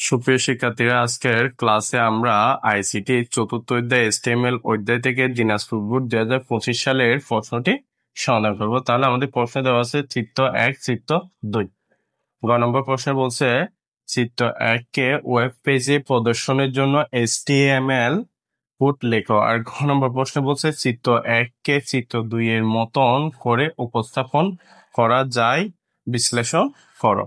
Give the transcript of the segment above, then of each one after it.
সুপ্রিয় শিক্ষার্থীরা, আজকের ক্লাসে আমরা আইসিটি চতুর্থ অধ্যায় HTML অধ্যায় থেকে দিনাজপুর বোর্ড 2025 সালের প্রশ্নটি সমাধান করব। তাহলে আমাদের প্রশ্ন দেওয়া আছে চিত্র 1, চিত্র 2। গ নম্বর প্রশ্ন বলছে চিত্র 1 কে ওয়েব পেজে প্রদর্শনের জন্য HTML কোড লেখো। আর ঘ নম্বর প্রশ্ন বলছে চিত্র 1 কে চিত্র 2 এর মতন করে উপস্থাপন করা যায়, বিশ্লেষণ করো।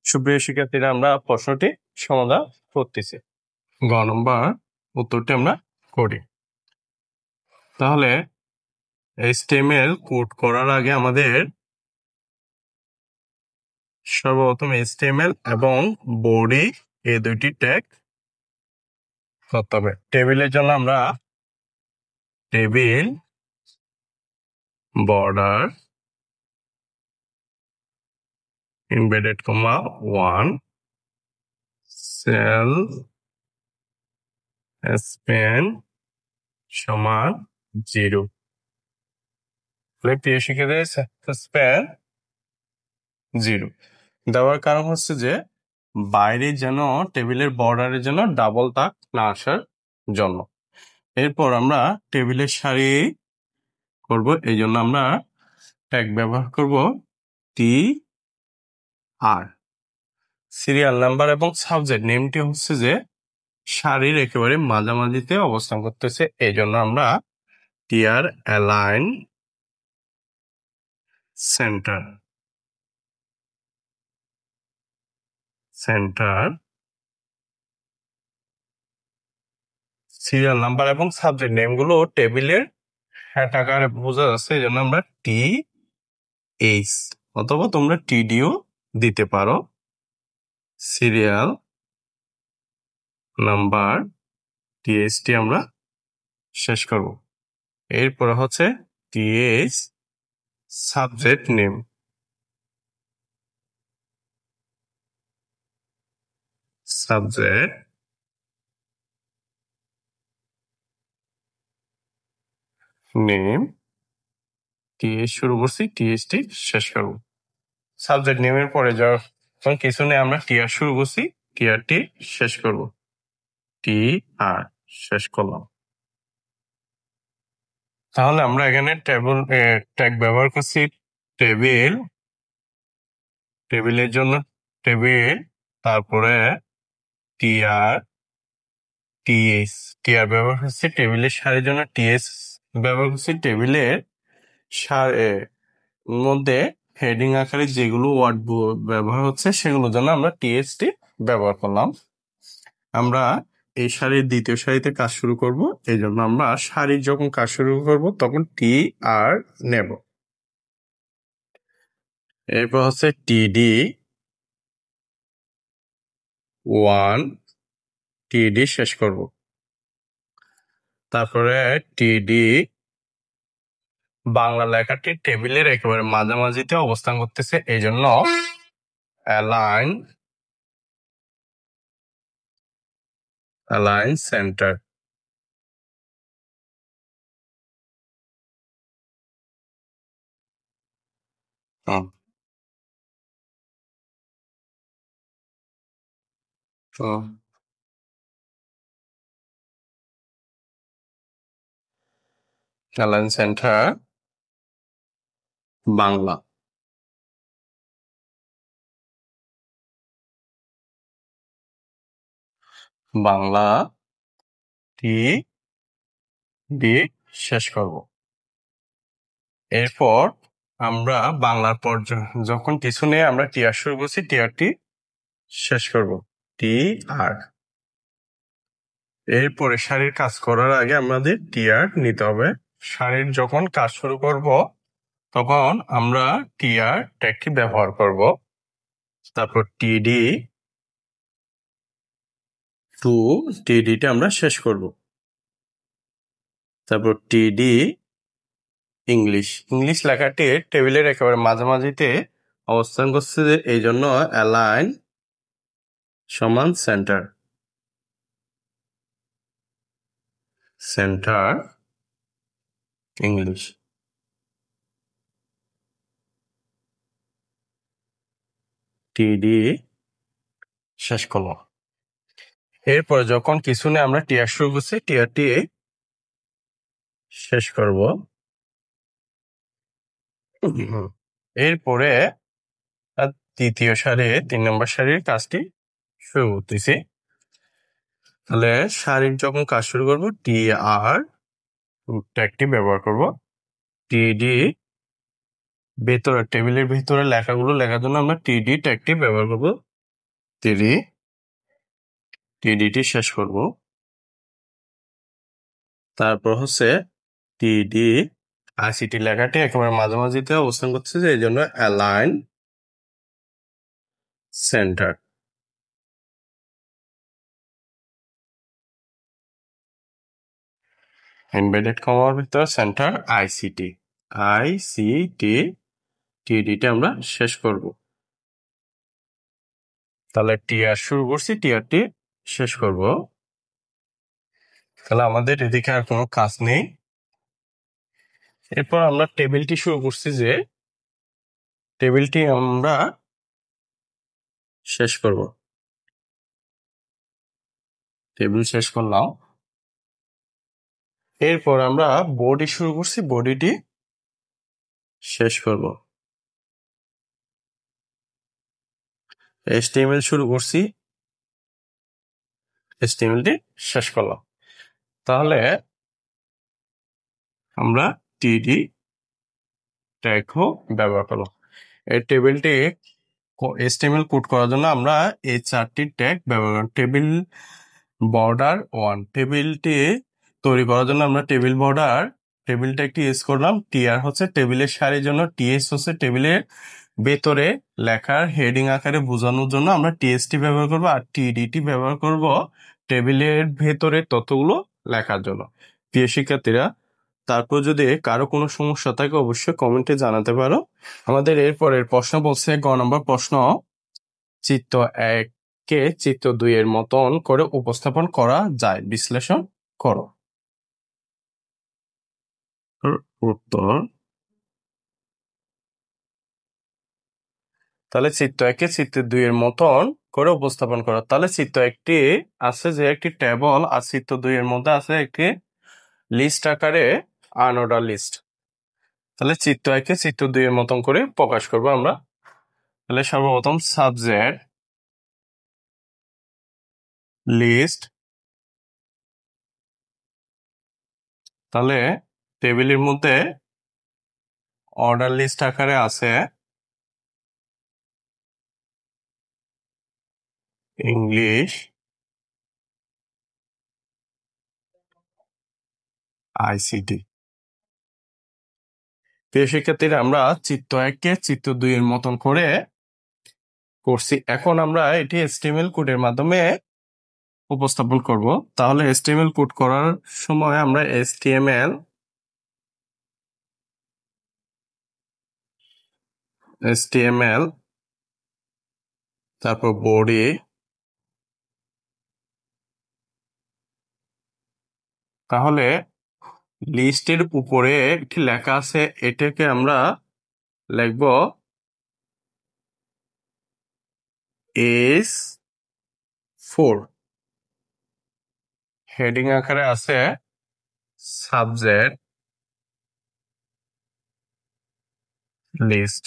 সুপ্রিয় শিক্ষার্থীরা, আমরা প্রশ্নটি সমাধান করতেছি। গ নম্বর উত্তরটি আমরা করি। তাহলে HTML কোড করার আগে আমাদের সর্বপ্রথম HTML এবং বডি এই দুইটি ট্যাগ করতে হবে। টেবিলের জন্য আমরা table border inverted comma 1 cell span সমান 0। প্রিয় শিক্ষার্থীদের স্প্যান 0 দেওয়ার কারণ হচ্ছে যে বাইরে যেন টেবিলের বর্ডারের জন্য ডাবল দাগ না আসার জন্য। এরপর আমরা টেবিলের সারি করব, এই জন্য আমরা ট্যাগ ব্যবহার করব টি আর। সিরিয়াল নাম্বার এবং সাবজেক্ট নেমটি হচ্ছে যে সারির একেবারে মাঝামাঝিতে অবস্থান করতেছে, এই জন্য আমরা TR align center serial number এবং সাবজেক্ট নেমগুলো টেবিলের হ্যাট আকারে বোঝা যাচ্ছে, এই জন্য আমরা টি এইচ অথবা তোমরা টিডিও দিতে পারো। সিরিয়াল নাম্বার টিএসটি আমরা শেষ করব। এরপর হচ্ছে টিএইচ সাবজেক্ট নেম টিএস শুরু করছি, টিএসটি শেষ করব। সাবজেক্ট নেমের পরে যখন কিছু নেই আমরা টিআর শুরু করছি, টিআরটি শেষ করব। টি আর শেষ করলাম। তাহলে আমরা এখানে ট্যাগ ব্যবহার করছি টেবিলের জন্য টেবিল, তারপরে টিআর টিএস ব্যবহার করছি টেবিলের সারির জন্য, টিএস ব্যবহার করছি টেবিলের মধ্যে হেডিং আকারে যেগুলো ওয়ার্ড ব্যবহার হচ্ছে সেগুলোর জন্য আমরা টিএসটি ব্যবহার করলাম। আমরা এই সারির দ্বিতীয় সারিতে কাজ শুরু করব, এই জন্য আমরা সারির যখন কাজ শুরু করব তখন টি আর নেব। এরপর হচ্ছে টিডি 1 টিডি শেষ করব। তারপরে টিডি বাংলা লেখাটি টেবিলের একেবারে মাঝামাঝিতে অবস্থান করতেছে, এই জন্য align centre. Align centre Bangla. Bangla T D শেষ করব। এরপর আমরা বাংলার পর যখন কিছু নেই আমরা টিআর শুরু করছি, টিআরটি শেষ করব। টি আর। এরপরে সারির কাজ করার আগে আমাদের টিআর নিতে হবে। সারির যখন কাজ শুরু করব তখন আমরা টিআর ট্যাগটি ব্যবহার করব। তারপর টিডি টু টিডিটা আমরা শেষ করব। তারপর টিডি ইংলিশ লেখাটি টেবিলের একেবারে মাঝামাঝিতে অবস্থান করছে, এই জন্য অ্যালাইন সমান সেন্টার ইংলিশ। টিডি শেষ করলাম। এরপর যখন কিছু নিয়ে আমরা টিয়ার শুরু করছি, টিয়ারটি শেষ করব। এরপরে তৃতীয় সারি 3 নম্বর সারির কাজটি শুরু করতেছি। তাহলে সারির যখন কাজ শুরু করব, টি আর ট্যাগটি ব্যবহার করব। টিডি ভেতরে টেবিলের ভেতরে লেখাগুলো লেখার জন্য আমরা টিডি ট্যাগটি ব্যবহার করব। টিডিটি শেষ করব। তারপর হচ্ছে টিডি আইসিটি লেখাটি একেবারে মাঝামাঝিতে অবস্থান করছে, যে এই জন্য অ্যালাইন সেন্টার। ইনভার্টেড কমার ভিতরে সেন্টার আইসিটি। টিডিটা আমরা শেষ করব। তাহলে টিআর শুরু করছি, টিআরটি শেষ করব। তাহলে আমাদের এদিকে আর কোনো কাজ নেই। এরপর আমরা টেবিলটি শুরু করছি, যে টেবিলটি আমরা শেষ করব। টেবিল শেষ করলাম। এরপর আমরা বডি শুরু করছি, বডিটি শেষ করব। HTML শুরু করছি, HTMLটি শেষ করলাম। তাহলে আমরা টিডি ট্যাগও ব্যবহার করলাম। এই টেবিলটি HTML কোড করার জন্য আমরা এই 4টি ট্যাগ ব্যবহার করি। টেবিল বর্ডার 1, টেবিলটি তৈরি করার জন্য আমরা টেবিল বর্ডার টেবিলটা একটি ইউজ করলাম। টিআর হচ্ছে টেবিলের সারির জন্য, টিএস হচ্ছে টেবিলের ভেতরে লেখার হেডিং আকারে বোঝানোর জন্য আমরা টিএসটি ব্যবহার করব, আর টিডিটি ব্যবহার করব টেবিলের ভেতরে তথ্যগুলো লেখার জন্য। প্রিয় শিক্ষার্থীরা, তারপর যদি কারো কোনো সমস্যা থাকে অবশ্যই কমেন্টে জানাতে পারো। আমাদের এরপরের প্রশ্ন বলছে, গ নম্বর প্রশ্ন, চিত্র 1-কে চিত্র 2-এর মতন করে উপস্থাপন করা যায়, বিশ্লেষণ করো। উত্তর, তাহলে চিত্র 1-কে চিত্র 2-এর মতন করে উপস্থাপন করো। তাহলে চিত্র 1টি আছে যে একটি টেবল, আর চিত্র 2-এর মধ্যে আছে একটি লিস্ট আকারে আনঅর্ডার লিস্ট। তাহলে চিত্র 1-কে চিত্র 2-এর মতন করে প্রকাশ করবো আমরা। তাহলে সর্বপ্রথম সাবজেক্ট লিস্ট, তাহলে টেবিলের মধ্যে অর্ডার লিস্ট আকারে আছে ইংলিশ আইসিটি। প্রিয় শিক্ষার্থীরা, আমরা চিত্র 1-কে চিত্র 2-এর মতন করে করছি। এখন আমরা এটি HTML কোডের মাধ্যমে উপস্থাপন করব। তাহলে HTML কোড করার সময় আমরা HTML তারপর বডি, তাহলে লিস্টের উপরে একটি লেখা আছে, এটাকে আমরা লিখব S4। হেডিং আকারে আছে সাবজেক্ট লিস্ট,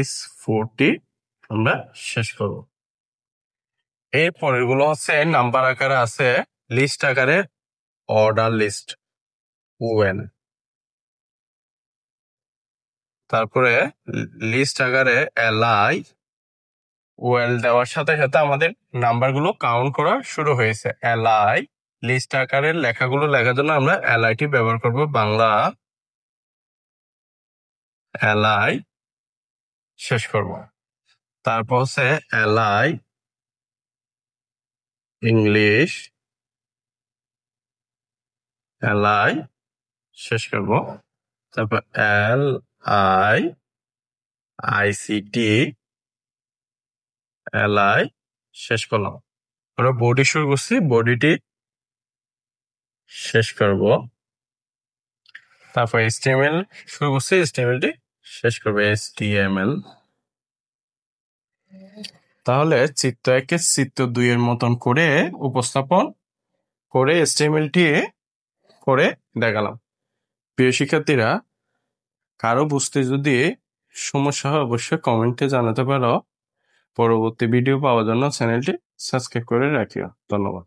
S4টি আমরা শেষ করব। এর পরের গুলো হচ্ছে নাম্বার আকারে আছে, লিস্ট আকারে অর্ডার লিস্ট ON, তারপরে লিস্ট আকারে LI ওয়েল দেওয়ার সাথে সাথে আমাদের নাম্বারগুলো কাউন্ট করা শুরু হয়েছে। LI লিস্ট আকারের লেখাগুলো লেখার জন্য আমরা LIটি ব্যবহার করব। বাংলা LI শেষ করব। তারপর হচ্ছে LI ইংলিশ, LI শেষ করব। তারপর LI ICT, LI শেষ করলাম। আমরা বডি শুরু করছি, বডিটি শেষ করব। তারপর HTML শুরু করছি, HTMLটি শেষ করবে। HTML তাহলে চিত্র একে চিত্র 2 এর মতন করে উপস্থাপন করে এস্টিমেলটি করে দেখালাম। প্রিয় শিক্ষার্থীরা, কারো বুঝতে যদি সমস্যা হয় অবশ্যই কমেন্টে জানাতে পারো। পরবর্তী ভিডিও পাওয়ার জন্য চ্যানেলটি সাবস্ক্রাইব করে রাখিও। ধন্যবাদ।